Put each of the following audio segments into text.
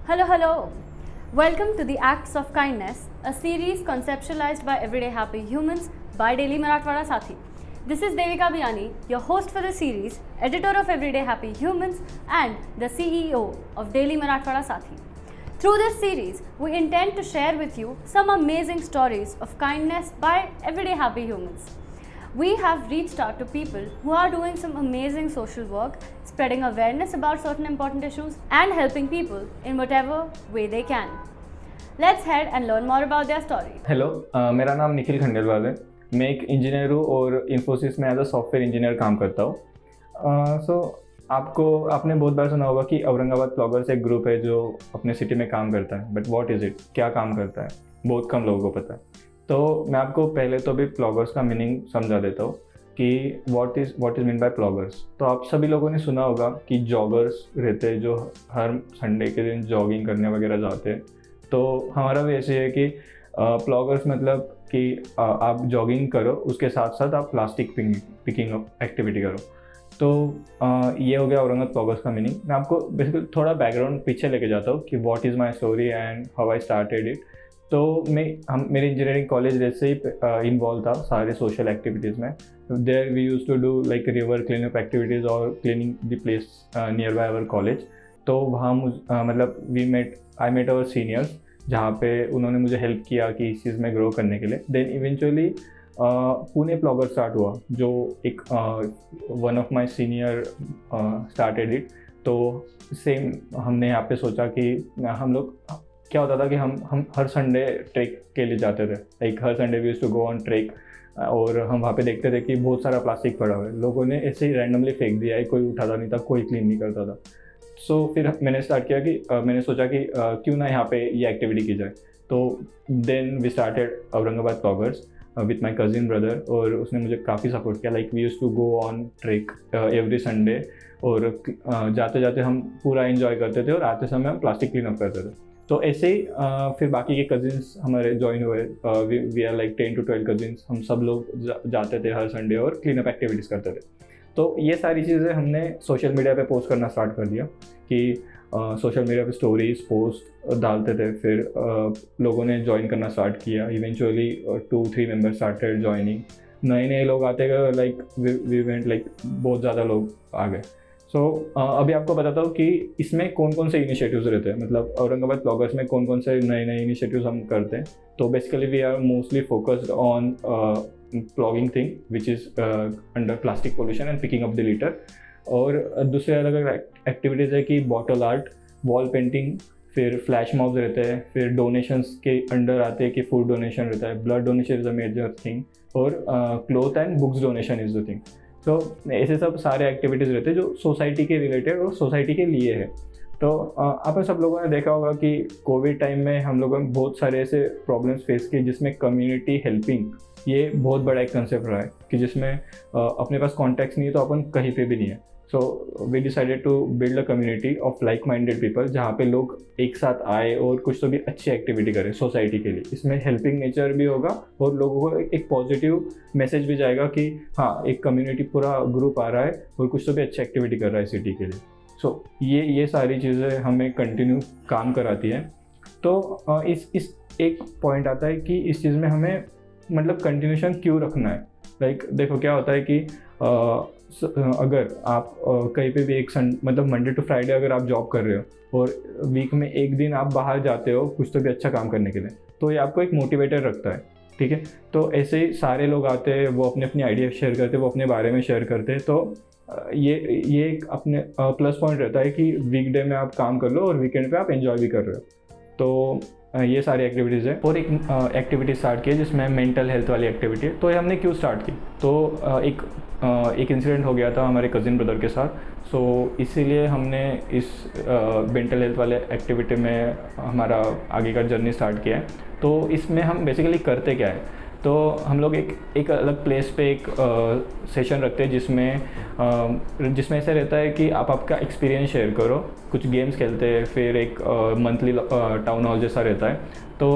Hello, hello. Welcome to the Acts of Kindness, a series conceptualized by everyday happy humans by Daily Marathwada Sathi. This is Devika Biyani, your host for the series, editor of Everyday Happy Humans, and the CEO of Daily Marathwada Sathi. Through this series, we intend to share with you some amazing stories of kindness by everyday happy humans. We have reached out to people who are doing some amazing social work, spreading awareness about certain important issues, and helping people in whatever way they can. Let's head and learn more about their story. Hello मेरा नाम निखिल खंडेलवाल है। मैं एक engineer हूँ और इन्फोसिस में as a software engineer काम करता हूँ। आपने बहुत बार सुना होगा कि औरंगाबाद ब्लॉगर्स एक ग्रुप है जो अपने सिटी में काम करता है, बट व्हाट इज़ इट, क्या काम करता है, बहुत कम लोगों को पता है। तो मैं आपको पहले तो भी ब्लॉगर्स का मीनिंग समझा देता हूँ कि what is mean by bloggers. तो आप सभी लोगों ने सुना होगा कि जॉगर्स रहते हैं जो हर संडे के दिन जॉगिंग करने वगैरह जाते हैं। तो हमारा भी ऐसे है कि ब्लॉगर्स मतलब कि आप जॉगिंग करो, उसके साथ साथ आप प्लास्टिक पिकिंग एक्टिविटी करो। तो ये हो गया औरंगाबाद ब्लॉगर्स का मीनिंग। मैं आपको बेसिकली थोड़ा बैकग्राउंड पीछे लेके जाता हूँ कि what is my story and how I started it. तो मेरे इंजीनियरिंग कॉलेज जैसे ही इन्वॉल्व था सारे सोशल एक्टिविटीज़ में। There we use to do like river clean up activities और cleaning the place near by our college. तो वहाँ मतलब आई मेट आवर सीनियर्स, जहाँ पे उन्होंने मुझे हेल्प किया कि इस चीज़ में ग्रो करने के लिए। Then eventually Pune blogger start हुआ, जो एक one of my senior started it. तो सेम हमने यहाँ पे सोचा कि हम लोग क्या होता था कि हम हर संडे ट्रेक के लिए जाते थे। लाइक हर Sunday we used to go on trek, और हम वहाँ पे देखते थे कि बहुत सारा प्लास्टिक पड़ा हुआ है, लोगों ने ऐसे ही रैंडमली फेंक दिया है, कोई उठाता नहीं था, कोई क्लीन नहीं करता था। सो फिर मैंने स्टार्ट किया कि मैंने सोचा कि क्यों ना यहाँ पे ये एक्टिविटी की जाए। तो then we started Aurangabad bloggers with my cousin brother, और उसने मुझे काफ़ी सपोर्ट किया। Like we used to go on trek every Sunday, और जाते जाते हम पूरा एंजॉय करते थे और आते समय हम प्लास्टिक क्लीन अप करते थे। तो ऐसे ही फिर बाकी के कज़िन्स हमारे ज्वाइन हुए। We are like 10 to 12 cousins. हम सब लोग जाते थे हर संडे और क्लीन अप एक्टिविटीज़ करते थे। तो ये सारी चीज़ें हमने सोशल मीडिया पे पोस्ट करना स्टार्ट कर दिया कि सोशल मीडिया पे स्टोरीज पोस्ट डालते थे। फिर लोगों ने ज्वाइन करना स्टार्ट किया। Eventually 2-3 members started joining. नए लोग आते गए, लाइक वी वेंट लाइक बहुत ज़्यादा लोग आ गए। सो अभी आपको बताता हूँ कि इसमें कौन कौन से इनिशिएटिव्स रहते हैं, मतलब औरंगाबाद ब्लॉगर्स में कौन कौन से नए इनिशिएटिव्स हम करते हैं। तो basically we are mostly focused on plogging thing which is under plastic pollution and picking up the litter. और दूसरे अलग अलग एक्टिविटीज़ है कि बॉटल आर्ट, वॉल पेंटिंग, फिर फ्लैश मॉब्स रहते हैं, फिर डोनेशंस के अंडर आते हैं कि फूड डोनेशन रहता है, blood donation is a major thing, और cloth and books donation is the thing. तो ऐसे सब सारे एक्टिविटीज़ रहते हैं जो सोसाइटी के रिलेटेड और सोसाइटी के लिए है। तो आपने सब लोगों ने देखा होगा कि कोविड टाइम में हम लोगों ने बहुत सारे ऐसे प्रॉब्लम्स फेस किए जिसमें कम्युनिटी हेल्पिंग ये बहुत बड़ा एक कंसेप्ट रहा है कि जिसमें अपने पास कॉन्टैक्ट्स नहीं है तो अपन कहीं पे भी नहीं है। So we decided to build a community of like minded people, जहाँ पे लोग एक साथ आए और कुछ तो भी अच्छी एक्टिविटी करें सोसाइटी के लिए। इसमें हेल्पिंग नेचर भी होगा और लोगों को एक पॉजिटिव मैसेज भी जाएगा कि हाँ, एक कम्युनिटी पूरा ग्रुप आ रहा है और कुछ तो भी अच्छी एक्टिविटी कर रहा है सिटी के लिए। सो ये सारी चीज़ें हमें कंटिन्यू काम कराती हैं। तो इस एक पॉइंट आता है कि इस चीज़ में हमें मतलब कंटिन्यूशन क्यों रखना है। लाइक देखो क्या होता है कि अगर आप कहीं पे भी मतलब मंडे टू फ्राइडे अगर आप जॉब कर रहे हो और वीक में एक दिन आप बाहर जाते हो कुछ तो भी अच्छा काम करने के लिए, तो ये आपको एक मोटिवेटर रखता है, ठीक है। तो ऐसे ही सारे लोग आते हैं, वो अपने आइडिया शेयर करते हैं, वो अपने बारे में शेयर करते हैं। तो ये एक अपने प्लस पॉइंट रहता है कि वीकडे में आप काम कर लो और वीकेंड पे आप एंजॉय भी कर रहे हो। तो ये सारी एक्टिविटीज़ है। और एक एक्टिविटी स्टार्ट की है जिसमें मेंटल हेल्थ वाली एक्टिविटी है। तो ये हमने क्यों स्टार्ट की, तो एक इंसिडेंट हो गया था हमारे कज़िन ब्रदर के साथ। सो इसीलिए हमने इस मेंटल हेल्थ वाले एक्टिविटी में हमारा आगे का जर्नी स्टार्ट किया है। तो इसमें हम बेसिकली करते क्या है, तो हम लोग एक अलग प्लेस पे एक सेशन रखते हैं जिसमें ऐसा रहता है कि आप आपका एक्सपीरियंस शेयर करो, कुछ गेम्स खेलते हैं, फिर एक मंथली टाउन हॉल जैसा रहता है। तो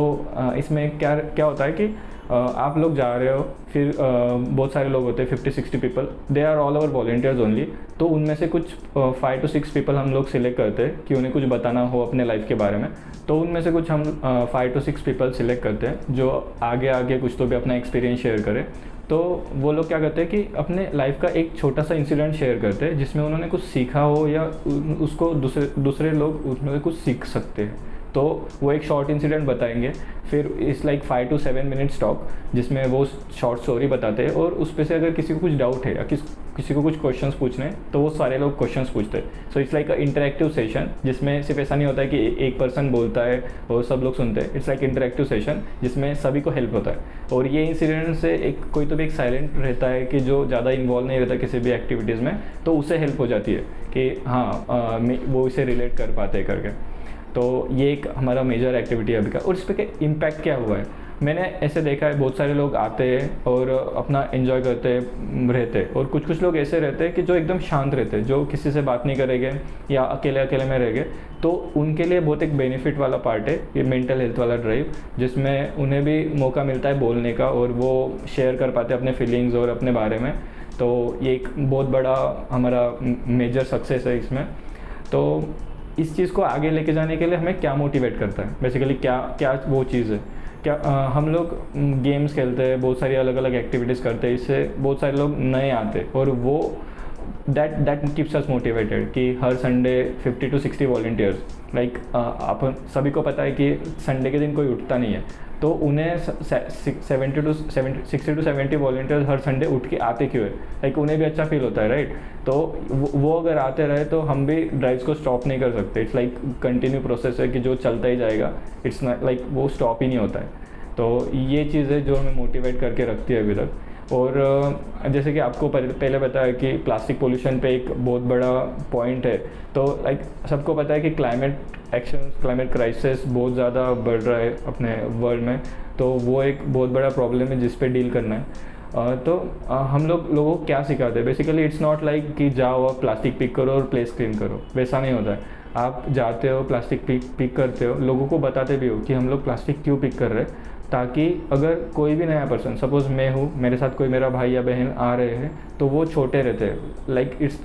इसमें क्या क्या होता है कि आप लोग जा रहे हो, फिर बहुत सारे लोग होते हैं, 50-60 people, they are all over volunteers only. तो उनमें से कुछ 5 to 6 पीपल हम लोग सिलेक्ट करते हैं कि उन्हें कुछ बताना हो अपने लाइफ के बारे में। तो उनमें से कुछ हम 5 to 6 पीपल सिलेक्ट करते हैं जो आगे कुछ तो भी अपना एक्सपीरियंस शेयर करें। तो वो लोग क्या करते हैं कि अपने लाइफ का एक छोटा सा इंसिडेंट शेयर करते हैं जिसमें उन्होंने कुछ सीखा हो या उसको दूसरे लोग उसमें कुछ सीख सकते हैं। तो वो एक शॉर्ट इंसिडेंट बताएंगे, फिर इस लाइक 5 to 7 मिनट्स टॉक जिसमें वो शॉर्ट स्टोरी बताते हैं, और उस पे से अगर किसी को कुछ डाउट है या किसी को कुछ क्वेश्चंस पूछने हैं तो वो सारे लोग क्वेश्चंस पूछते हैं। So it's like a interactive session जिसमें सिर्फ ऐसा नहीं होता है कि एक पर्सन बोलता है और सब लोग सुनते हैं। इट्स लाइक इंटरेक्टिव सेशन जिसमें सभी को हेल्प होता है। और ये इंसिडेंट से कोई तो भी एक साइलेंट रहता है कि जो ज़्यादा इन्वॉल्व नहीं रहता किसी भी एक्टिविटीज़ में, तो उसे हेल्प हो जाती है कि हाँ वो इसे रिलेट कर पाते हैं करके। तो ये एक हमारा मेजर एक्टिविटी है अभी का। और इस पर क्या इम्पैक्ट क्या हुआ है, मैंने ऐसे देखा है बहुत सारे लोग आते हैं और अपना एंजॉय करते रहते हैं, और कुछ लोग ऐसे रहते हैं कि जो एकदम शांत रहते हैं, जो किसी से बात नहीं करेंगे या अकेले में रहेंगे। तो उनके लिए बहुत एक बेनिफिट वाला पार्ट है ये मेंटल हेल्थ वाला ड्राइव, जिसमें उन्हें भी मौका मिलता है बोलने का और वो शेयर कर पाते हैं अपने फीलिंग्स और अपने बारे में। तो ये एक बहुत बड़ा हमारा मेजर सक्सेस है इसमें। तो इस चीज़ को आगे लेके जाने के लिए हमें क्या मोटिवेट करता है, बेसिकली क्या वो चीज़ है, क्या हम लोग गेम्स खेलते हैं, बहुत सारी अलग अलग एक्टिविटीज़ करते हैं, इससे बहुत सारे लोग नए आते हैं, और वो दैट कीप्स अस मोटिवेटेड कि हर संडे 50 to 60 वॉलंटियर्स, लाइक आप सभी को पता है कि संडे के दिन कोई उठता नहीं है, तो उन्हें 60 to 70 वॉलंटियर्स हर संडे उठ के आते क्यों है, लाइक उन्हें भी अच्छा फील होता है, राइट। तो वो अगर आते रहे तो हम भी ड्राइव्स को स्टॉप नहीं कर सकते। इट्स लाइक कंटिन्यू प्रोसेस है कि जो चलता ही जाएगा, इट्स नॉट लाइक वो स्टॉप ही नहीं होता है। तो ये चीज़ है जो हमें मोटिवेट करके रखती है अभी तक। और जैसे कि आपको पहले बताया कि प्लास्टिक पोल्यूशन पे एक बहुत बड़ा पॉइंट है। तो लाइक सबको पता है कि क्लाइमेट क्राइसिस बहुत ज़्यादा बढ़ रहा है अपने वर्ल्ड में, तो वो एक बहुत बड़ा प्रॉब्लम है जिस पे डील करना है। तो हम लोगों को क्या सिखाते हैं, बेसिकली इट्स नॉट लाइक कि जाओ आप प्लास्टिक पिक करो और प्लेस क्लीन करो, वैसा नहीं होता है। आप जाते हो प्लास्टिक पिक करते हो, लोगों को बताते भी हो कि हम लोग प्लास्टिक क्यों पिक कर रहे हैं, ताकि अगर कोई भी नया पर्सन, सपोज मैं हूँ, मेरे साथ कोई मेरा भाई या बहन आ रहे हैं, तो वो छोटे रहते हैं, like it's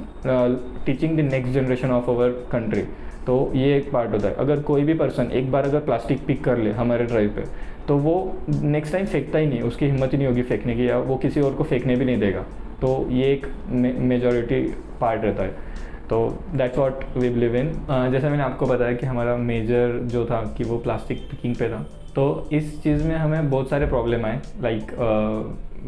teaching the next generation of our country. तो ये एक पार्ट होता है। अगर कोई भी पर्सन एक बार अगर प्लास्टिक पिक कर ले हमारे ड्राइव पे, तो वो नेक्स्ट टाइम फेंकता ही नहीं, उसकी हिम्मत ही नहीं होगी फेंकने की, या वो किसी और को फेंकने भी नहीं देगा। तो ये एक मेजॉरिटी पार्ट रहता है। तो that's what we believe in. जैसे मैंने आपको बताया कि हमारा मेजर जो था कि वो प्लास्टिक पिकिंग पे था, तो इस चीज़ में हमें बहुत सारे प्रॉब्लम आए, like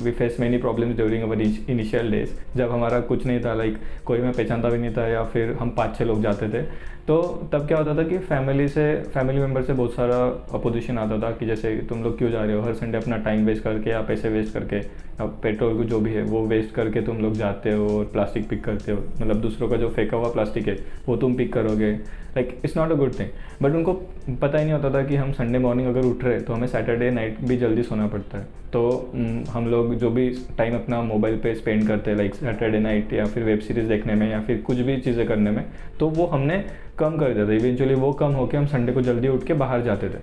we face many problems during our initial days, जब हमारा कुछ नहीं था, लाइक कोई मैं पहचानता भी नहीं था, या फिर हम 5-6 लोग जाते थे। तो तब क्या होता था कि फैमिली मेम्बर से बहुत सारा अपोजिशन आता था कि जैसे तुम लोग क्यों जा रहे हो हर संडे अपना टाइम वेस्ट करके या पैसे वेस्ट करके या पेट्रोल को जो भी है वो वेस्ट करके तुम लोग जाते हो और प्लास्टिक पिक करते हो, मतलब दूसरों का जो फेंका हुआ प्लास्टिक है वो तुम पिक करोगे, like it's not a good thing. But उनको पता ही नहीं होता था कि हम संडे मॉर्निंग अगर उठ रहे तो हमें सैटरडे नाइट भी जल्दी सोना पड़ता है। तो हम लोग जो भी टाइम अपना मोबाइल पे स्पेंड करते हैं, लाइक सैटरडे नाइट या फिर वेब सीरीज़ देखने में या फिर कुछ भी चीज़ें करने में, तो वो हमने कम कर दिया था। इवेंचुअली वो कम होकर हम संडे को जल्दी उठ के बाहर जाते थे,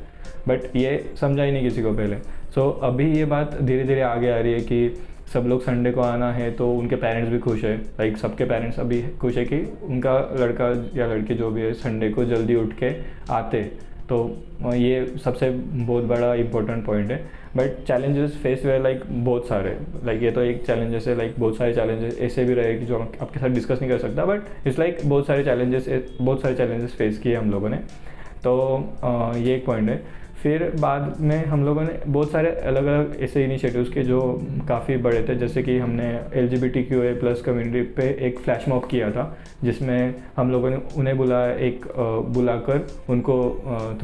बट ये समझा ही नहीं किसी को पहले। सो अभी ये बात धीरे धीरे आगे आ रही है कि सब लोग संडे को आना है, तो उनके पेरेंट्स भी खुश है, लाइक सबके पेरेंट्स अभी खुश है कि उनका लड़का या लड़की जो भी है संडे को जल्दी उठ के आते। तो ये सबसे बहुत बड़ा इंपॉर्टेंट पॉइंट है। बट चैलेंजेस फेस हुए लाइक बहुत सारे, लाइक ये तो एक चैलेंजेस है, लाइक बहुत सारे चैलेंजेस ऐसे भी रहे कि जो आपके साथ डिस्कस नहीं कर सकता, बट इट्स लाइक बहुत सारे चैलेंजेस फेस किए हम लोगों ने। तो ये एक पॉइंट है। फिर बाद में हम लोगों ने बहुत सारे अलग अलग ऐसे इनिशिएटिव्स के जो काफ़ी बड़े थे, जैसे कि हमने LGBTQA+ कम्युनिटी पे एक फ्लैश मॉब किया था, जिसमें हम लोगों ने उन्हें बुलाकर उनको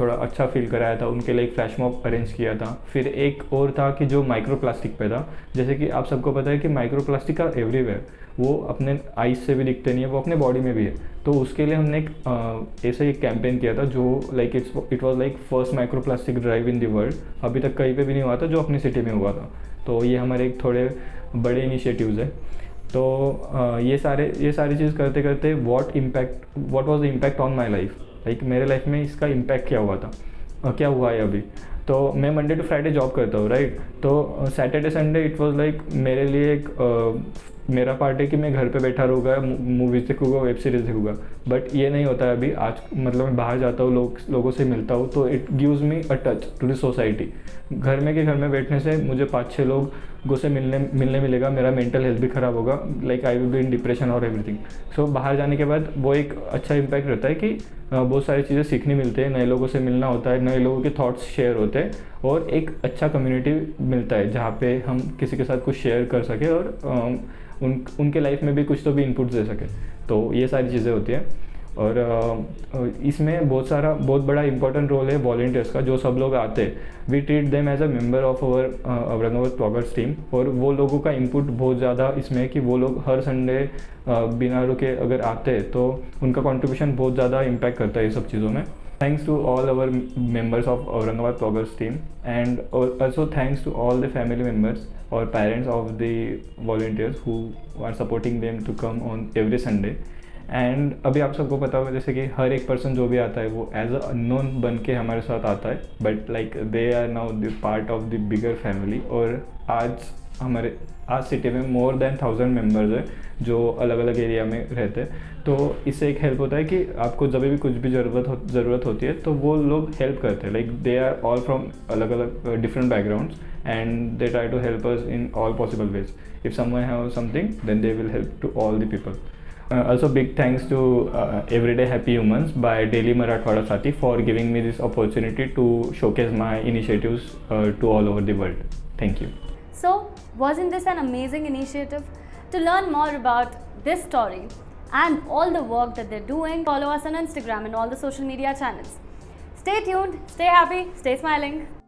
थोड़ा अच्छा फील कराया था, उनके लिए एक फ्लैश मॉब अरेंज किया था। फिर एक और था कि जो माइक्रो प्लास्टिक पे था, जैसे कि आप सबको पता है कि माइक्रो प्लास्टिक आर एवरीवेयर, वो अपने आइज से भी दिखते नहीं है, वो अपने बॉडी में भी है। तो उसके लिए हमने एक ऐसे एक कैंपेन किया था जो like it was like first micro plastic drive in the world. अभी तक कहीं पे भी नहीं हुआ था जो अपनी सिटी में हुआ था। तो ये हमारे एक थोड़े बड़े इनिशिएटिव्स है। तो ये सारी चीज़ करते करते what was the impact on my life, like मेरे लाइफ में इसका इम्पैक्ट क्या हुआ था, क्या हुआ है अभी। तो मैं मंडे टू फ्राइडे जॉब करता हूँ, राइट। तो Saturday Sunday it was like मेरे लिए एक मेरा पार्ट है कि मैं घर पे बैठा रहूँगा, मूवीज़ देखूँगा, वेब सीरीज़ देखूँगा। बट ये नहीं होता है अभी। आज मतलब मैं बाहर जाता हूँ, लोगों से मिलता हूँ, तो it gives me a touch to the society. घर में बैठने से मुझे 5-6 लोगों से मिलने मिलेगा, मेरा मेंटल हेल्थ भी ख़राब होगा, like I will be in depression और एवरीथिंग। सो बाहर जाने के बाद वो एक अच्छा इम्पैक्ट रहता है कि बहुत सारी चीज़ें सीखने मिलते हैं, नए लोगों से मिलना होता है, नए लोगों के थॉट्स शेयर होते हैं, और एक अच्छा कम्युनिटी मिलता है जहाँ पे हम किसी के साथ कुछ शेयर कर सके और उनके लाइफ में भी कुछ तो भी इनपुट दे सके। तो ये सारी चीज़ें होती हैं। और इसमें बहुत बड़ा इंपॉर्टेंट रोल है वॉलंटियर्स का। जो सब लोग आते हैं, we treat them as a member of our Aurangabad bloggers team. और वो लोगों का इनपुट बहुत ज़्यादा इसमें है कि वो लोग हर संडे बिना रुके अगर आते हैं तो उनका कंट्रीब्यूशन बहुत ज़्यादा इम्पैक्ट करता है ये सब चीज़ों में। Thanks to all our members of Aurangabad Bloggers team, and also thanks to all the family members or parents of the volunteers who are supporting them to come on every Sunday. And अभी आप सबको पता होगा जैसे कि हर एक person जो भी आता है वो एज अ अननोन बन के हमारे साथ आता है, but like they are now the part of the bigger family. और आज सिटी में मोर देन 1000 मेम्बर्स है जो अलग अलग एरिया में रहते हैं। तो इससे एक हेल्प होता है कि आपको जब भी कुछ भी ज़रूरत होती है तो वो लोग हेल्प करते हैं। Like they are all from अलग अलग different backgrounds, and they try to help us in all possible ways. If someone have something then they will help to all the people. Also big thanks to Everyday Happy Humans by Daily Marathwada Sati for giving me this opportunity to showcase my initiatives to all over the world. Thank you. So, wasn't this an amazing initiative? To learn more about this story and all the work that they're doing, follow us on Instagram and all the social media channels. Stay tuned, stay happy, stay smiling.